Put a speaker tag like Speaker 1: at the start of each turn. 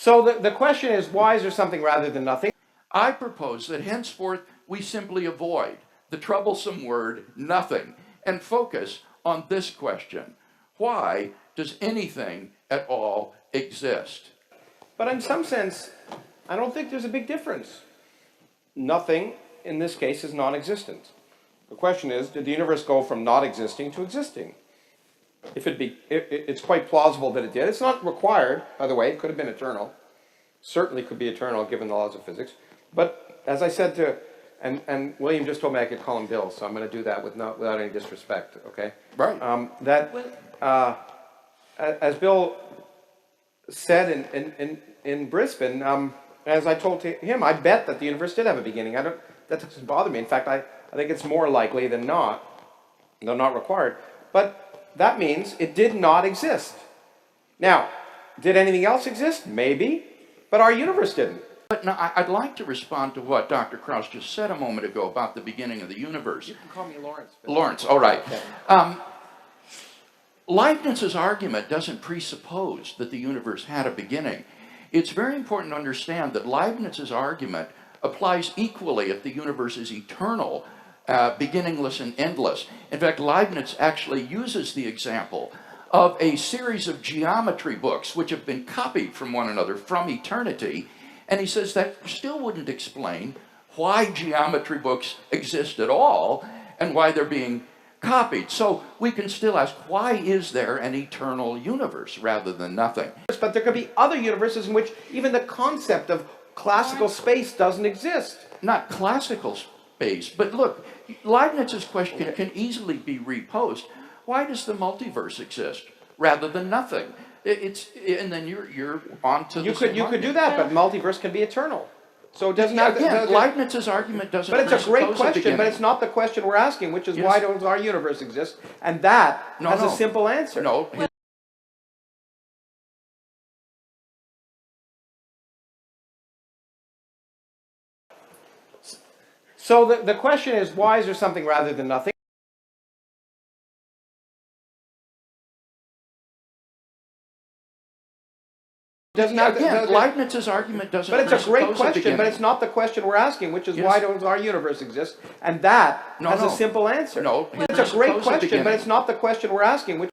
Speaker 1: So the question is, why is there something rather than nothing?
Speaker 2: I propose that henceforth we simply avoid the troublesome word nothing and focus on this question. Why does anything at all exist?
Speaker 1: But in some sense, I don't think there's a big difference. Nothing, in this case, is non-existent. The question is, did the universe go from not existing to existing? It's quite plausible that it did. It's not required, by the way. It could have been eternal. Certainly could be eternal, given the laws of physics. But as I said to, and William just told me I could call him Bill, so I'm going to do that without any disrespect, okay?
Speaker 2: Right.
Speaker 1: As Bill said in Brisbane, as I told him, I bet that the universe did have a beginning. That doesn't bother me. In fact, I think it's more likely than not, though not required. But that means it did not exist. Now, did anything else exist? Maybe, but our universe didn't.
Speaker 2: But now, I'd like to respond to what Dr. Krauss just said a moment ago about the beginning of the universe.
Speaker 1: You can call me Lawrence.
Speaker 2: Lawrence, all right.
Speaker 1: Okay.
Speaker 2: Leibniz's argument doesn't presuppose that the universe had a beginning. It's very important to understand that Leibniz's argument applies equally if the universe is eternal, beginningless and endless. In fact, Leibniz actually uses the example of a series of geometry books which have been copied from one another from eternity, and he says that still wouldn't explain why geometry books exist at all and why they're being copied. So we can still ask, why is there an eternal universe rather than nothing?
Speaker 1: But there could be other universes in which even the concept of classical space doesn't exist.
Speaker 2: Not classical space, but look, Leibniz's question can easily be reposed. Why does the multiverse exist rather than nothing? And then you're on to
Speaker 1: you could do that, but multiverse can be eternal. So it doesn't have
Speaker 2: again, Leibniz's argument doesn't.
Speaker 1: But it's a great question, but it's not the question we're asking, which is why does our universe exist? And that has a simple answer.
Speaker 2: No.
Speaker 1: So the question is, why is there something rather than nothing?
Speaker 2: Leibniz's argument doesn't.
Speaker 1: But it's a great question, but it's not the question we're asking, which is why does our universe exist? And that has a simple answer.
Speaker 2: No.
Speaker 1: It's a great question, but it's not the question we're asking, which